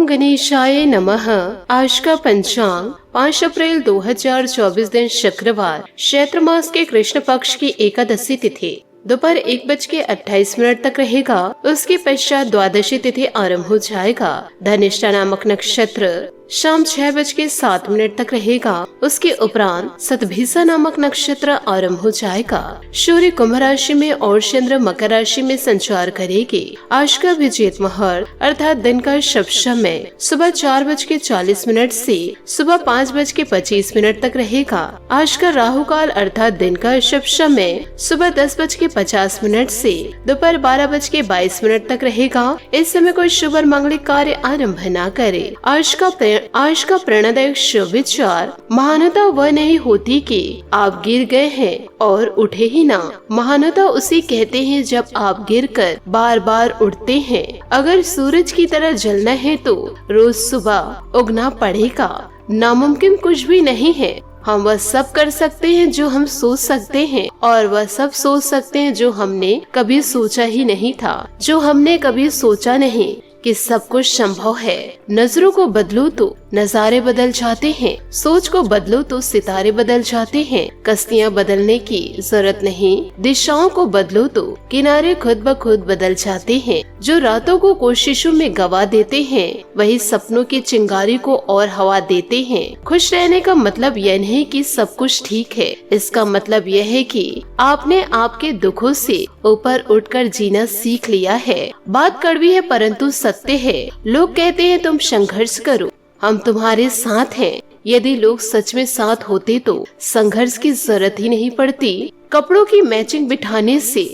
गणेशाय नमः। आज का पंचांग 5 अप्रैल 2024 दिन शुक्रवार, चैत्र मास के कृष्ण पक्ष की एकादशी तिथि दोपहर 1:28 तक रहेगा। उसके पश्चात द्वादशी तिथि आरंभ हो जाएगा। धनिष्ठा नामक नक्षत्र शाम 6:07 तक रहेगा। उसके उपरांत सतभिसा नामक नक्षत्र आरंभ हो जाएगा। सूर्य कुंभ राशि में और चंद्र मकर राशि में संचार करेगी। आज का अभिजीत मुहूर्त अर्थात दिन का शुभ समय सुबह 4:40 से सुबह 5:25 तक रहेगा। आज का राहु काल अर्थात दिन का शुभ समय सुबह 10:50 से दोपहर 12:22 तक रहेगा। इस समय कोई शुभ और मांगलिक कार्य आरंभ न करे। आज का प्रेरणादायक शुभ विचार, महानता वह नहीं होती कि आप गिर गए हैं और उठे ही ना, महानता उसे कहते हैं जब आप गिरकर बार बार उठते हैं। अगर सूरज की तरह जलना है तो रोज सुबह उगना पड़ेगा। नामुमकिन कुछ भी नहीं है। हम वह सब कर सकते हैं जो हम सोच सकते हैं, और वह सब सोच सकते हैं जो हमने कभी सोचा ही नहीं था, जो हमने कभी सोचा नहीं कि सब कुछ संभव है। नजरों को बदलो तो नजारे बदल जाते हैं, सोच को बदलो तो सितारे बदल जाते हैं। कश्तियाँ बदलने की जरूरत नहीं, दिशाओं को बदलो तो किनारे खुद ब खुद बदल जाते हैं। जो रातों को कोशिशों में गवा देते हैं, वही सपनों की चिंगारी को और हवा देते हैं। खुश रहने का मतलब यह नहीं कि सब कुछ ठीक है, इसका मतलब यह है कि आपने आपके दुखों से ऊपर उठकर जीना सीख लिया है। बात कड़वी है परंतु सत्य है। लोग कहते हैं तुम संघर्ष करो, हम तुम्हारे साथ हैं। यदि लोग सच में साथ होते तो संघर्ष की जरूरत ही नहीं पड़ती। कपड़ों की मैचिंग बिठाने से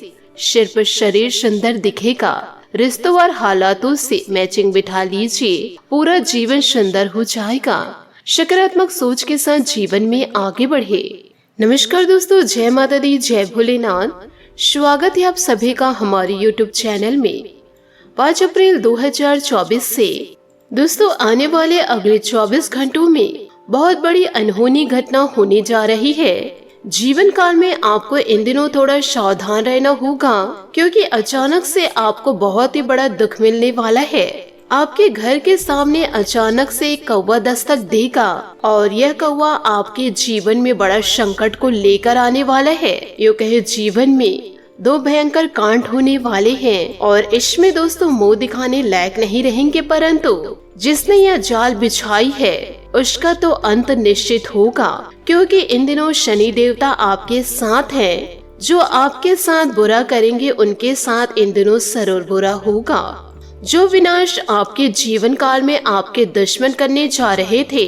सिर्फ शरीर सुंदर दिखेगा। रिश्तों और हालातों से मैचिंग बिठा लीजिए, पूरा जीवन सुंदर हो जाएगा। सकारात्मक सोच के साथ जीवन में आगे बढ़े। नमस्कार दोस्तों, जय माता दी, जय भोलेनाथ। स्वागत है आप सभी का हमारे YouTube चैनल में। 5 अप्रैल 2024 से दोस्तों आने वाले अगले 24 घंटों में बहुत बड़ी अनहोनी घटना होने जा रही है। जीवन काल में आपको इन दिनों थोड़ा सावधान रहना होगा, क्योंकि अचानक से आपको बहुत ही बड़ा दुख मिलने वाला है। आपके घर के सामने अचानक से एक कौवा दस्तक देगा और यह कौवा आपके जीवन में बड़ा संकट को लेकर आने वाला है। यूँ कहे जीवन में 2 भयंकर कांड होने वाले हैं, और इसमें दोस्तों मुंह दिखाने लायक नहीं रहेंगे, परंतु जिसने यह जाल बिछाई है उसका तो अंत निश्चित होगा। क्योंकि इन दिनों शनि देवता आपके साथ हैं। जो आपके साथ बुरा करेंगे उनके साथ इन दिनों जरूर बुरा होगा। जो विनाश आपके जीवन काल में आपके दुश्मन करने जा रहे थे,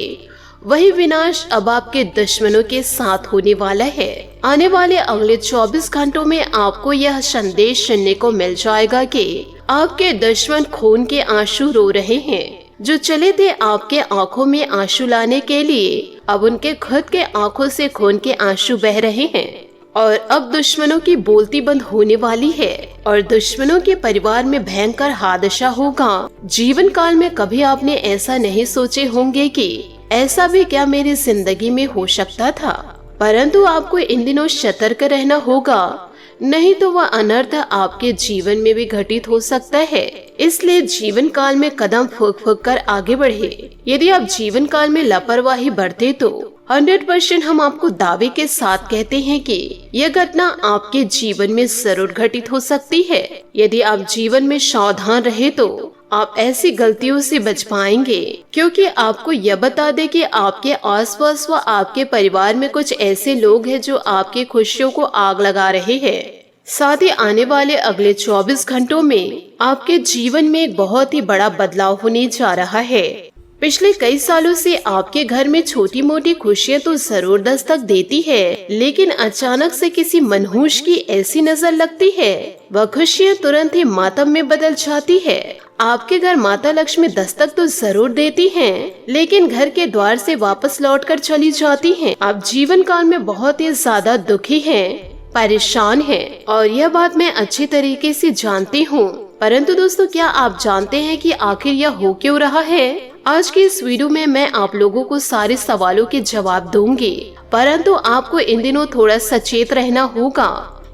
वही विनाश अब आपके दुश्मनों के साथ होने वाला है। आने वाले अगले 24 घंटों में आपको यह संदेश सुनने को मिल जाएगा कि आपके दुश्मन खून के आंसू रो रहे हैं। जो चले थे आपके आंखों में आंसू लाने के लिए, अब उनके खुद के आंखों से खून के आंसू बह रहे हैं। और अब दुश्मनों की बोलती बंद होने वाली है, और दुश्मनों के परिवार में भयंकर हादसा होगा। जीवन काल में कभी आपने ऐसा नहीं सोचे होंगे कि ऐसा भी क्या मेरी जिंदगी में हो सकता था, परंतु आपको इन दिनों सतर्क रहना होगा, नहीं तो वह अनर्थ आपके जीवन में भी घटित हो सकता है। इसलिए जीवन काल में कदम फूंक फूंक कर आगे बढ़े। यदि आप जीवन काल में लापरवाही बरते तो 100% हम आपको दावे के साथ कहते हैं कि यह घटना आपके जीवन में जरूर घटित हो सकती है। यदि आप जीवन में सावधान रहे तो आप ऐसी गलतियों से बच पाएंगे, क्योंकि आपको यह बता दे कि आपके आसपास व आपके परिवार में कुछ ऐसे लोग हैं जो आपकी खुशियों को आग लगा रहे हैं। साथ ही आने वाले अगले 24 घंटों में आपके जीवन में एक बहुत ही बड़ा बदलाव होने जा रहा है। पिछले कई सालों से आपके घर में छोटी मोटी खुशियां तो जरूर दस्तक देती है, लेकिन अचानक से किसी मनहूस की ऐसी नजर लगती है, वह खुशियां तुरंत ही मातम में बदल जाती है। आपके घर माता लक्ष्मी दस्तक तो जरूर देती हैं, लेकिन घर के द्वार से वापस लौटकर चली जाती हैं। आप जीवन काल में बहुत ही ज्यादा दुखी हैं, परेशान हैं, और यह बात मैं अच्छी तरीके से जानती हूँ। परंतु दोस्तों, क्या आप जानते हैं कि आखिर यह हो क्यों रहा है? आज की इस वीडियो में मैं आप लोगों को सारे सवालों के जवाब दूंगी, परंतु आपको इन दिनों थोड़ा सचेत रहना होगा।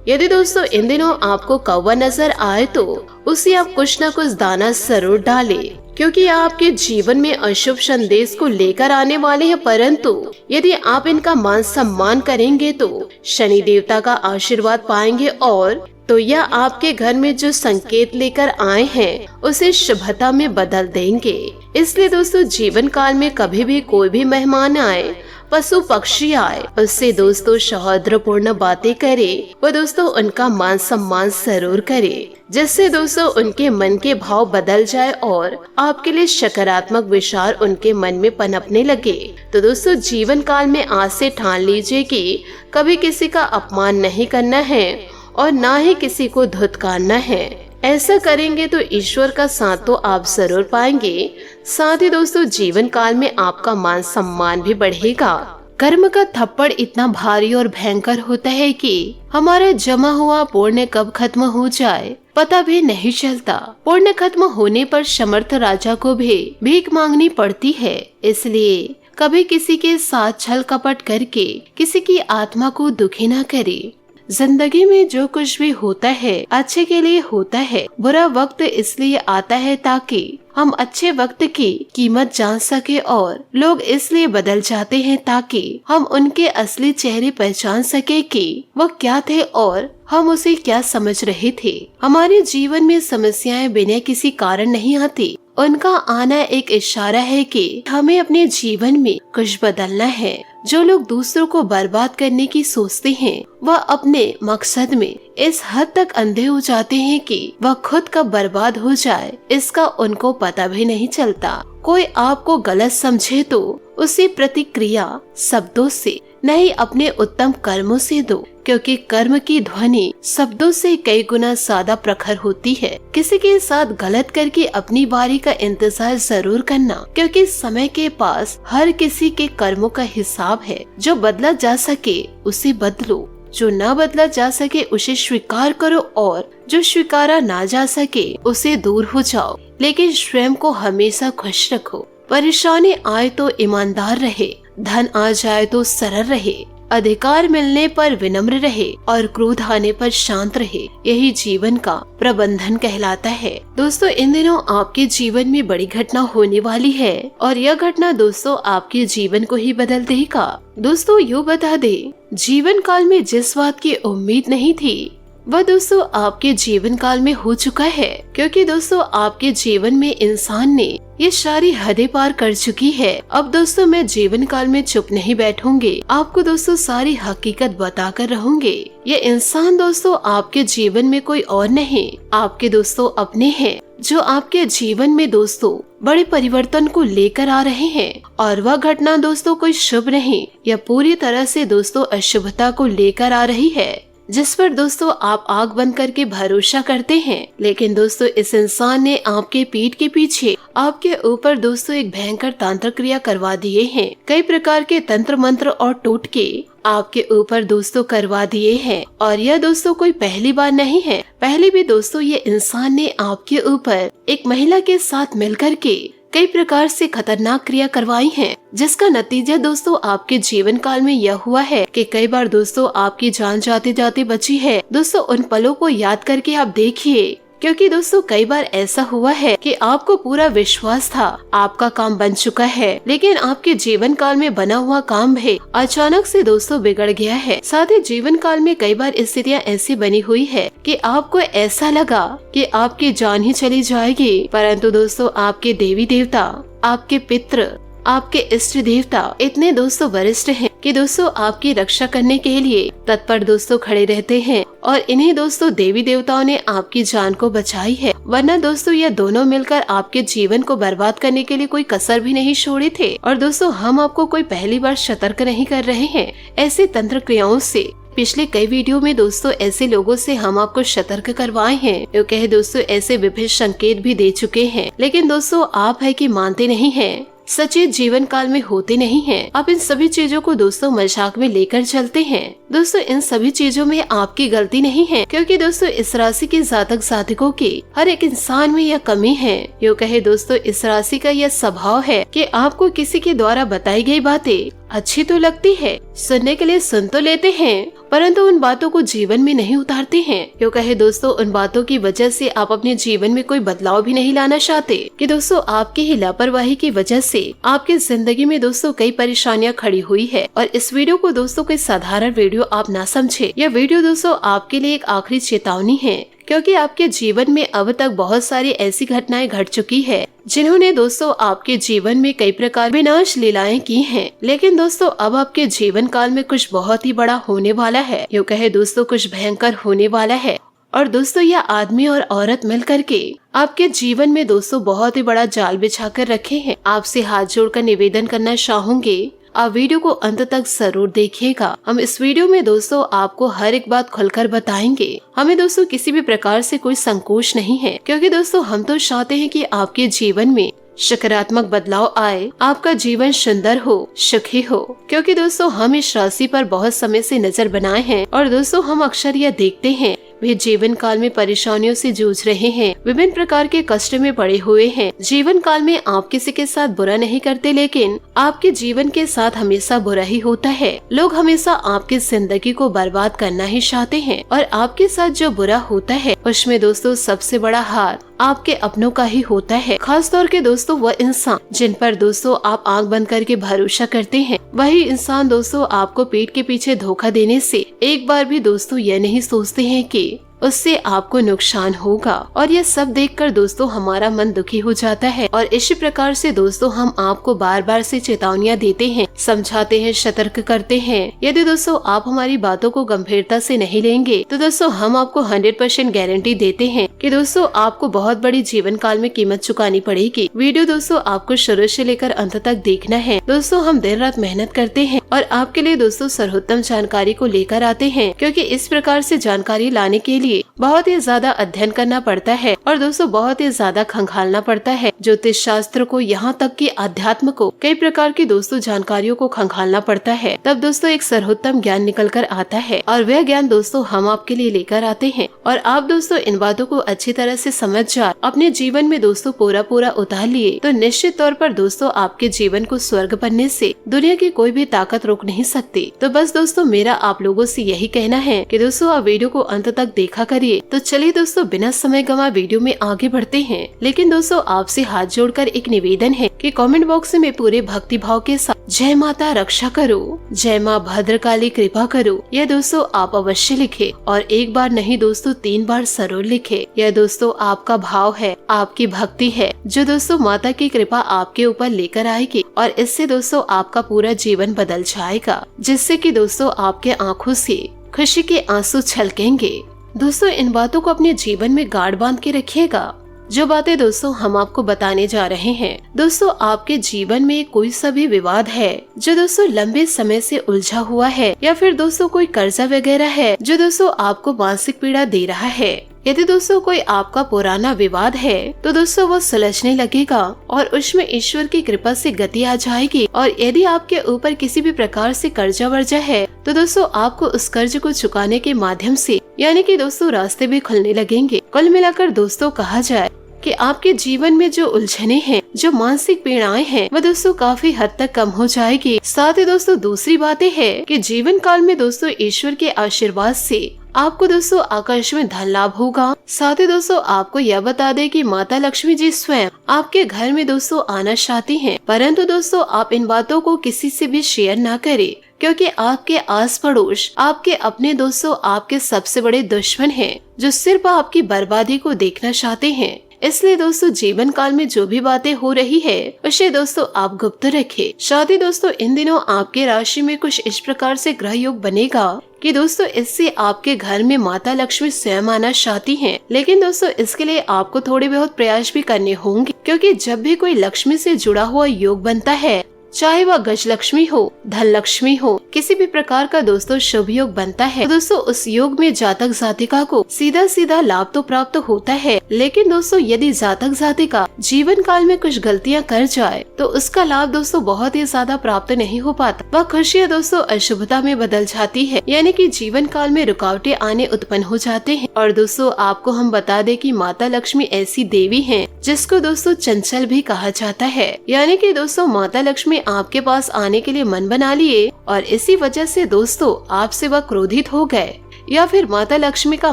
यदि दोस्तों इन दिनों आपको कौवा नजर आए तो उसे आप कुछ न कुछ दाना जरूर डालें, क्योंकि आपके जीवन में अशुभ संदेश को लेकर आने वाले हैं। परंतु यदि आप इनका मान सम्मान करेंगे तो शनि देवता का आशीर्वाद पाएंगे और तो यह आपके घर में जो संकेत लेकर आए हैं उसे शुभता में बदल देंगे। इसलिए दोस्तों जीवन काल में कभी भी कोई भी मेहमान आए, पशु पक्षी आए, उससे दोस्तों सौहार्दपूर्ण बातें करे व दोस्तों उनका मान सम्मान जरूर करे, जिससे दोस्तों उनके मन के भाव बदल जाए और आपके लिए सकारात्मक विचार उनके मन में पनपने लगे। तो दोस्तों जीवन काल में आज से ठान लीजिए कि कभी किसी का अपमान नहीं करना है और ना ही किसी को धुतकारना है। ऐसा करेंगे तो ईश्वर का साथ तो आप जरूर पाएंगे, साथ ही दोस्तों जीवन काल में आपका मान सम्मान भी बढ़ेगा। कर्म का थप्पड़ इतना भारी और भयंकर होता है कि हमारा जमा हुआ पुण्य कब खत्म हो जाए पता भी नहीं चलता। पुण्य खत्म होने पर समर्थ राजा को भी भीख मांगनी पड़ती है। इसलिए कभी किसी के साथ छल कपट करके किसी की आत्मा को दुखी न करे। जिंदगी में जो कुछ भी होता है अच्छे के लिए होता है। बुरा वक्त इसलिए आता है ताकि हम अच्छे वक्त की कीमत जान सके और लोग इसलिए बदल जाते हैं ताकि हम उनके असली चेहरे पहचान सके कि वह क्या थे और हम उसे क्या समझ रहे थे। हमारे जीवन में समस्याएं बिना किसी कारण नहीं आती, उनका आना एक इशारा है कि हमें अपने जीवन में कुछ बदलना है। जो लोग दूसरों को बर्बाद करने की सोचते हैं वह अपने मकसद में इस हद तक अंधे हो जाते हैं कि वह खुद कब बर्बाद हो जाए इसका उनको पता भी नहीं चलता। कोई आपको गलत समझे तो उसे प्रतिक्रिया शब्दों से नहीं अपने उत्तम कर्मों से दो, क्योंकि कर्म की ध्वनि शब्दों से कई गुना ज्यादा प्रखर होती है। किसी के साथ गलत करके अपनी बारी का इंतजार जरूर करना, क्योंकि समय के पास हर किसी के कर्मों का हिसाब है। जो बदला जा सके उसे बदलो, जो ना बदला जा सके उसे स्वीकार करो और जो स्वीकारा ना जा सके उसे दूर हो जाओ। लेकिन स्वयं को हमेशा खुश रखो। परेशानी आए तो ईमानदार रहे, धन आ जाए तो सरल रहे, अधिकार मिलने पर विनम्र रहे और क्रोध आने पर शांत रहे। यही जीवन का प्रबंधन कहलाता है। दोस्तों इन दिनों आपके जीवन में बड़ी घटना होने वाली है और यह घटना दोस्तों आपके जीवन को ही बदल देगा। दोस्तों यूँ बता दे, जीवन काल में जिस बात की उम्मीद नहीं थी वह दोस्तों आपके जीवन काल में हो चुका है, क्योंकि दोस्तों आपके जीवन में इंसान ने ये सारी हदें पार कर चुकी है। अब दोस्तों मैं जीवन काल में चुप नहीं बैठूंगी, आपको दोस्तों सारी हकीकत बताकर रहूंगी। ये इंसान दोस्तों आपके जीवन में कोई और नहीं, आपके दोस्तों अपने हैं, जो आपके जीवन में दोस्तों बड़े परिवर्तन को लेकर आ रहे हैं। और वह घटना दोस्तों कोई शुभ नहीं, यह पूरी तरह से दोस्तों अशुभता को लेकर आ रही है, जिस पर दोस्तों आप आंख बंद करके भरोसा करते हैं। लेकिन दोस्तों इस इंसान ने आपके पीठ के पीछे आपके ऊपर दोस्तों एक भयंकर तांत्रिक क्रिया करवा दिए हैं। कई प्रकार के तंत्र मंत्र और टोटके आपके ऊपर दोस्तों करवा दिए हैं। और यह दोस्तों कोई पहली बार नहीं है, पहले भी दोस्तों ये इंसान ने आपके ऊपर एक महिला के साथ मिलकर के कई प्रकार से खतरनाक क्रिया करवाई है, जिसका नतीजा दोस्तों आपके जीवन काल में यह हुआ है कि कई बार दोस्तों आपकी जान जाते जाते बची है। दोस्तों उन पलों को याद करके आप देखिए, क्योंकि दोस्तों कई बार ऐसा हुआ है कि आपको पूरा विश्वास था आपका काम बन चुका है, लेकिन आपके जीवन काल में बना हुआ काम भी अचानक से दोस्तों बिगड़ गया है। साथ ही जीवन काल में कई बार स्थितियाँ ऐसी बनी हुई है कि आपको ऐसा लगा कि आपकी जान ही चली जाएगी, परंतु दोस्तों आपके देवी देवता, आपके पितृ, आपके इष्ट देवता इतने दोस्तों वरिष्ठ हैं कि दोस्तों आपकी रक्षा करने के लिए तत्पर दोस्तों खड़े रहते हैं। और इन्हीं दोस्तों देवी देवताओं ने आपकी जान को बचाई है, वरना दोस्तों ये दोनों मिलकर आपके जीवन को बर्बाद करने के लिए कोई कसर भी नहीं छोड़े थे। और दोस्तों हम आपको कोई पहली बार सतर्क नहीं कर रहे हैं ऐसे तंत्र क्रियाओं से। पिछले कई वीडियो में दोस्तों ऐसे लोगों से हम आपको सतर्क करवाए हैं, जो कहे दोस्तों ऐसे विभिन्न संकेत भी दे चुके हैं, लेकिन दोस्तों आप है कि मानते नहीं हैं, सचेत जीवन काल में होते नहीं हैं। आप इन सभी चीजों को दोस्तों मजाक में लेकर चलते हैं। दोस्तों इन सभी चीजों में आपकी गलती नहीं है, क्योंकि दोस्तों इस राशि के जातक जातकों के हर एक इंसान में यह कमी है। यूँ कहे दोस्तों इस राशि का यह स्वभाव है कि आपको किसी के द्वारा बताई गई बातें अच्छी तो लगती है, सुनने के लिए सुन तो लेते हैं, परंतु उन बातों को जीवन में नहीं उतारते हैं। क्यों कहे दोस्तों, उन बातों की वजह से आप अपने जीवन में कोई बदलाव भी नहीं लाना चाहते कि दोस्तों आपकी ही लापरवाही की वजह से आपकी जिंदगी में दोस्तों कई परेशानियां खड़ी हुई है। और इस वीडियो को दोस्तों कोई साधारण वीडियो आप ना समझे। यह वीडियो दोस्तों आपके लिए एक आखिरी चेतावनी है, क्योंकि आपके जीवन में अब तक बहुत सारी ऐसी घटनाएं घट चुकी है जिन्होंने दोस्तों आपके जीवन में कई प्रकार विनाश लीलाएं की हैं। लेकिन दोस्तों अब आपके जीवन काल में कुछ बहुत ही बड़ा होने वाला है, यूँ कहे दोस्तों कुछ भयंकर होने वाला है। और दोस्तों यह आदमी और औरत मिल करके आपके जीवन में दोस्तों बहुत ही बड़ा जाल बिछा कर रखे हैं। आपसे हाथ जोड़कर निवेदन करना चाहूंगी, आप वीडियो को अंत तक जरूर देखिएगा। हम इस वीडियो में दोस्तों आपको हर एक बात खुलकर बताएंगे। हमें दोस्तों किसी भी प्रकार से कोई संकोच नहीं है, क्योंकि दोस्तों हम तो चाहते हैं कि आपके जीवन में सकारात्मक बदलाव आए, आपका जीवन सुंदर हो, सुखी हो। क्योंकि दोस्तों हम इस राशि पर बहुत समय से नजर बनाए हैं और दोस्तों हम अक्सर यह देखते हैं वे जीवन काल में परेशानियों से जूझ रहे हैं, विभिन्न प्रकार के कष्ट में पड़े हुए हैं। जीवन काल में आप किसी के साथ बुरा नहीं करते, लेकिन आपके जीवन के साथ हमेशा बुरा ही होता है। लोग हमेशा आपकी जिंदगी को बर्बाद करना ही चाहते हैं और आपके साथ जो बुरा होता है उसमें दोस्तों सबसे बड़ा हार आपके अपनों का ही होता है। खास तौर के दोस्तों वह इंसान जिन पर दोस्तों आप आंख बंद करके भरोसा करते हैं, वही इंसान दोस्तों आपको पीठ के पीछे धोखा देने से एक बार भी दोस्तों यह नहीं सोचते हैं कि उससे आपको नुकसान होगा। और ये सब देखकर दोस्तों हमारा मन दुखी हो जाता है। और इसी प्रकार से दोस्तों हम आपको बार बार से चेतावनियां देते हैं, समझाते हैं, सतर्क करते हैं। यदि दोस्तों आप हमारी बातों को गंभीरता से नहीं लेंगे तो दोस्तों हम आपको 100% गारंटी देते हैं कि दोस्तों आपको बहुत बड़ी जीवन काल में कीमत चुकानी पड़ेगी। वीडियो दोस्तों आपको शुरू से लेकर अंत तक देखना है। दोस्तों हम दिन रात मेहनत करते हैं और आपके लिए दोस्तों सर्वोत्तम जानकारी को लेकर आते हैं, क्योंकि इस प्रकार से जानकारी लाने के लिए बहुत ही ज्यादा अध्ययन करना पड़ता है और दोस्तों बहुत ही ज्यादा खंगालना पड़ता है। ज्योतिष शास्त्र को यहाँ तक कि अध्यात्म को कई प्रकार की दोस्तों जानकारियों को खंगालना पड़ता है, तब दोस्तों एक सर्वोत्तम ज्ञान निकल कर आता है। और वह ज्ञान दोस्तों हम आपके लिए लेकर आते हैं और आप दोस्तों इन बातों को अच्छी तरह से समझ जा अपने जीवन में दोस्तों पूरा उतार लिए तो निश्चित तौर पर दोस्तों आपके जीवन को स्वर्ग बनने से दुनिया की कोई भी ताकत रोक नहीं सकती। तो बस दोस्तों मेरा आप लोगों से यही कहना है कि दोस्तों आप वीडियो को अंत तक देखा करिए। तो चलिए दोस्तों बिना समय गंवाए वीडियो में आगे बढ़ते हैं। लेकिन दोस्तों आपसे हाथ जोड़कर एक निवेदन है कि कमेंट बॉक्स में पूरे भक्ति भाव के साथ जय माता रक्षा करो, जय माँ भद्रकाली कृपा करो, यह दोस्तों आप अवश्य लिखे। और एक बार नहीं दोस्तों 3 बार जरूर लिखे। यह दोस्तों आपका भाव है, आपकी भक्ति है, जो दोस्तों माता की कृपा आपके ऊपर लेकर आएगी और इससे दोस्तों आपका पूरा जीवन बदल जाएगा, जिससे कि दोस्तों आपके आँखों से खुशी के आंसू छलकेंगे। दोस्तों इन बातों को अपने जीवन में गाढ़ बांध के रखिएगा। जो बातें दोस्तों हम आपको बताने जा रहे हैं, दोस्तों आपके जीवन में कोई सा भी विवाद है जो दोस्तों लंबे समय से उलझा हुआ है, या फिर दोस्तों कोई कर्जा वगैरह है जो दोस्तों आपको मानसिक पीड़ा दे रहा है, यदि दोस्तों कोई आपका पुराना विवाद है तो दोस्तों वो सुलझने लगेगा और उसमें ईश्वर की कृपा से गति आ जाएगी। और यदि आपके ऊपर किसी भी प्रकार से कर्जा वर्जा है तो दोस्तों आपको उस कर्ज को चुकाने के माध्यम से यानी कि दोस्तों रास्ते भी खुलने लगेंगे। कुल मिलाकर दोस्तों कहा जाए कि आपके जीवन में जो उलझने हैं, जो मानसिक पीड़ाएं हैं, वह दोस्तों काफी हद तक कम हो जाएगी। साथ ही दोस्तों दूसरी बातें है कि जीवन काल में दोस्तों ईश्वर के आशीर्वाद से आपको दोस्तों आकाश में धन लाभ होगा। साथ ही दोस्तों आपको यह बता दे कि माता लक्ष्मी जी स्वयं आपके घर में दोस्तों आना चाहती हैं, परंतु दोस्तों आप इन बातों को किसी से भी शेयर ना करें, क्योंकि आपके आस पड़ोस आपके अपने दोस्तों आपके सबसे बड़े दुश्मन हैं, जो सिर्फ आपकी बर्बादी को देखना चाहते हैं। इसलिए दोस्तों जीवन काल में जो भी बातें हो रही है उसे दोस्तों आप गुप्त रखें। साथ ही दोस्तों इन दिनों आपके राशि में कुछ इस प्रकार से ग्रह योग बनेगा कि दोस्तों इससे आपके घर में माता लक्ष्मी स्वयं आना चाहती हैं। लेकिन दोस्तों इसके लिए आपको थोड़े बहुत प्रयास भी करने होंगे, क्योंकि जब भी कोई लक्ष्मी से जुड़ा हुआ योग बनता है, चाहे वह गज लक्ष्मी हो, धन लक्ष्मी हो, किसी भी प्रकार का दोस्तों शुभ योग बनता है, तो दोस्तों उस योग में जातक जातिका को सीधा सीधा लाभ तो प्राप्त होता है। लेकिन दोस्तों यदि जातक जातिका जीवन काल में कुछ गलतियां कर जाए तो उसका लाभ दोस्तों बहुत ही ज्यादा प्राप्त नहीं हो पाता। वह खुशियाँ दोस्तों अशुभता में बदल जाती है, यानी कि जीवन काल में रुकावटें आने उत्पन्न हो जाते हैं। और दोस्तों आपको हम बता दें कि माता लक्ष्मी ऐसी देवी है जिसको दोस्तों चंचल भी कहा जाता है, यानी कि दोस्तों माता लक्ष्मी ने आपके पास आने के लिए मन बना लिए और इसी वजह से दोस्तों आपसे वह क्रोधित हो गए या फिर माता लक्ष्मी का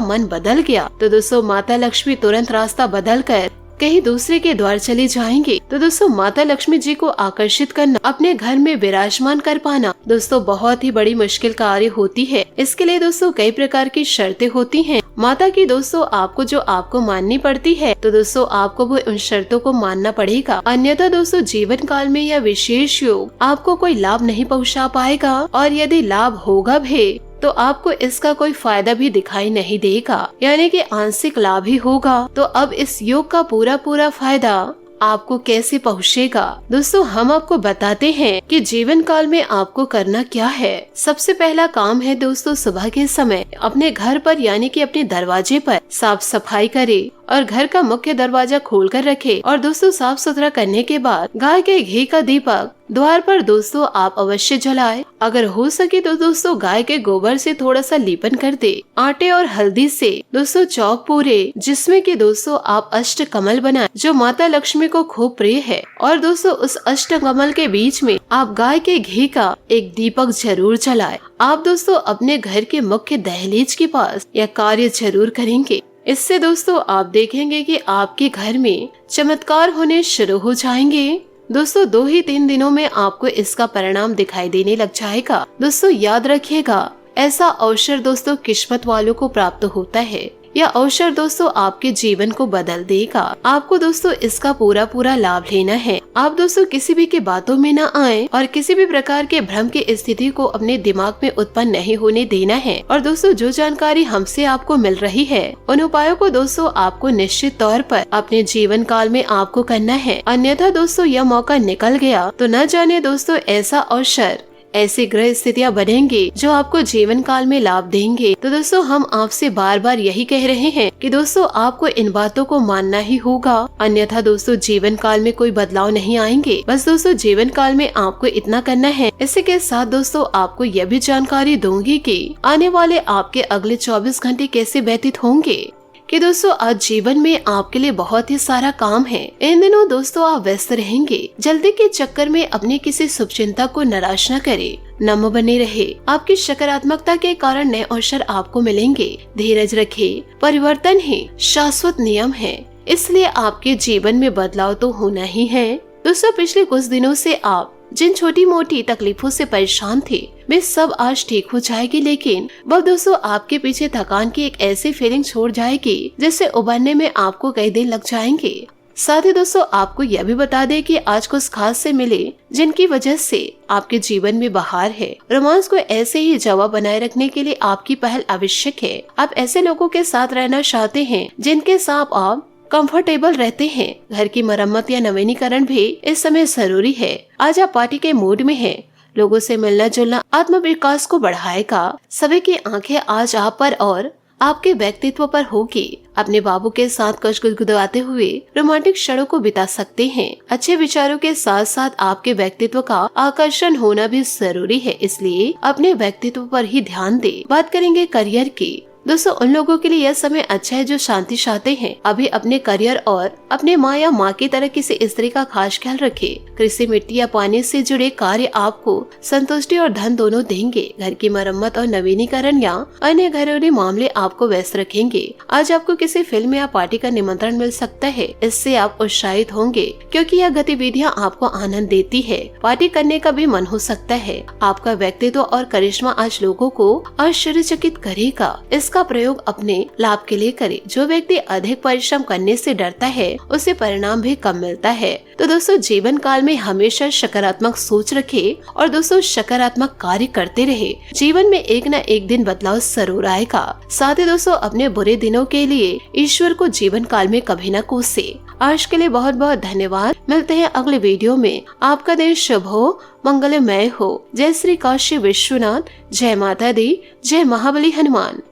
मन बदल गया, तो दोस्तों माता लक्ष्मी तुरंत रास्ता बदल कर कहीं दूसरे के द्वार चले जाएंगे। तो दोस्तों माता लक्ष्मी जी को आकर्षित करना, अपने घर में विराजमान कर पाना दोस्तों बहुत ही बड़ी मुश्किल कार्य होती है। इसके लिए दोस्तों कई प्रकार की शर्तें होती हैं माता की दोस्तों आपको माननी पड़ती है। तो दोस्तों आपको वो उन शर्तों को मानना पड़ेगा, अन्यथा दोस्तों जीवन काल में यह विशेष योग आपको कोई लाभ नहीं पहुंचा पाएगा और यदि लाभ होगा भी तो आपको इसका कोई फायदा भी दिखाई नहीं देगा, यानी कि आंशिक लाभ ही होगा। तो अब इस योग का पूरा फायदा आपको कैसे पहुँचेगा दोस्तों, हम आपको बताते हैं कि जीवन काल में आपको करना क्या है। सबसे पहला काम है दोस्तों सुबह के समय अपने घर पर यानी कि अपने दरवाजे पर साफ सफाई करे और घर का मुख्य दरवाजा खोल कर रखे और दोस्तों साफ सुथरा करने के बाद गाय के घी का दीपक द्वार पर दोस्तों आप अवश्य जलाएं। अगर हो सके तो दोस्तों गाय के गोबर से थोड़ा सा लेपन कर दे। आटे और हल्दी से दोस्तों चौक पूरे जिसमें कि दोस्तों आप अष्ट कमल बनाएं जो माता लक्ष्मी को खूब प्रिय है और दोस्तों उस अष्ट कमल के बीच में आप गाय के घी का एक दीपक जरूर जलाएं। आप दोस्तों अपने घर के मुख्य दहलीज के पास यह कार्य जरूर करेंगे। इससे दोस्तों आप देखेंगे कि आपके घर में चमत्कार होने शुरू हो जाएंगे। दोस्तों 2 ही 3 दिनों में आपको इसका परिणाम दिखाई देने लग जाएगा। दोस्तों याद रखिएगा ऐसा अवसर दोस्तों किस्मत वालों को प्राप्त होता है। यह अवसर दोस्तों आपके जीवन को बदल देगा। आपको दोस्तों इसका पूरा लाभ लेना है। आप दोस्तों किसी भी की बातों में न आए और किसी भी प्रकार के भ्रम की स्थिति को अपने दिमाग में उत्पन्न नहीं होने देना है। और दोस्तों जो जानकारी हमसे आपको मिल रही है उन उपायों को दोस्तों आपको निश्चित तौर पर अपने जीवन काल में आपको करना है, अन्यथा दोस्तों यह मौका निकल गया तो न जाने दोस्तों ऐसा अवसर ऐसी ग्रह स्थितियाँ बनेंगी जो आपको जीवन काल में लाभ देंगे। तो दोस्तों हम आपसे बार यही कह रहे हैं कि दोस्तों आपको इन बातों को मानना ही होगा, अन्यथा दोस्तों जीवन काल में कोई बदलाव नहीं आएंगे। बस दोस्तों जीवन काल में आपको इतना करना है। इसी के साथ दोस्तों आपको यह भी जानकारी दूंगी कि आने वाले आपके अगले 24 घंटे कैसे व्यतीत होंगे कि दोस्तों आज जीवन में आपके लिए बहुत ही सारा काम है। इन दिनों दोस्तों आप व्यस्त रहेंगे। जल्दी के चक्कर में अपनी किसी शुभ चिंता को निराश न करे, नम्र बने रहे। आपकी सकारात्मकता के कारण नए अवसर आपको मिलेंगे। धीरज रखे, परिवर्तन ही शाश्वत नियम है, इसलिए आपके जीवन में बदलाव तो होना ही है। दोस्तों पिछले कुछ दिनों से आप जिन छोटी मोटी तकलीफों से परेशान थे वे सब आज ठीक हो जाएगी, लेकिन वह दोस्तों आपके पीछे थकान की एक ऐसी फीलिंग छोड़ जाएगी जिससे उबरने में आपको कई दिन लग जाएंगे। साथ ही दोस्तों आपको यह भी बता दें कि आज कुछ खास से मिले जिनकी वजह से आपके जीवन में बहार है। रोमांस को ऐसे ही जवाब बनाए रखने के लिए आपकी पहल आवश्यक है। आप ऐसे लोगों के साथ रहना चाहते हैं जिनके साथ आप कंफर्टेबल रहते हैं। घर की मरम्मत या नवीनीकरण भी इस समय जरूरी है। आज आप पार्टी के मूड में हैं। लोगों से मिलना जुलना आत्मविकास को बढ़ाएगा। सभी की आंखें आज आप पर और आपके व्यक्तित्व पर होगी। अपने बाबू के साथ कुछ गुदगुदाते हुए रोमांटिक क्षणों को बिता सकते हैं। अच्छे विचारों के साथ साथ आपके व्यक्तित्व का आकर्षण होना भी जरूरी है, इसलिए अपने व्यक्तित्व पर ही ध्यान दे। बात करेंगे करियर की। दोस्तों उन लोगों के लिए यह समय अच्छा है जो शांति चाहते हैं। अभी अपने करियर और अपने माँ या माँ की तरह किसी स्त्री का खास ख्याल रखें। कृषि, मिट्टी या पानी से जुड़े कार्य आपको संतुष्टि और धन दोनों देंगे। घर की मरम्मत और नवीनीकरण या अन्य घरेलू मामले आपको व्यस्त रखेंगे। आज आपको किसी फिल्म या पार्टी का निमंत्रण मिल सकता है। इससे आप उत्साहित होंगे क्योंकि यह गतिविधियाँ आपको आनंद देती है। पार्टी करने का भी मन हो सकता है। आपका व्यक्तित्व और करिश्मा आज लोगों को आश्चर्यचकित करेगा। इसका प्रयोग अपने लाभ के लिए करें। जो व्यक्ति अधिक परिश्रम करने से डरता है उसे परिणाम भी कम मिलता है। तो दोस्तों जीवन काल में हमेशा सकारात्मक सोच रखें और दोस्तों सकारात्मक कार्य करते रहे। जीवन में एक न एक दिन बदलाव जरूर आएगा। साथ ही दोस्तों अपने बुरे दिनों के लिए ईश्वर को जीवन काल में कभी न कोसे। आज के लिए बहुत बहुत धन्यवाद। मिलते हैं अगले वीडियो में। आपका दिन शुभ हो, मंगलमय हो। जय श्री काशी विश्वनाथ, जय माता दी, जय महाबली हनुमान।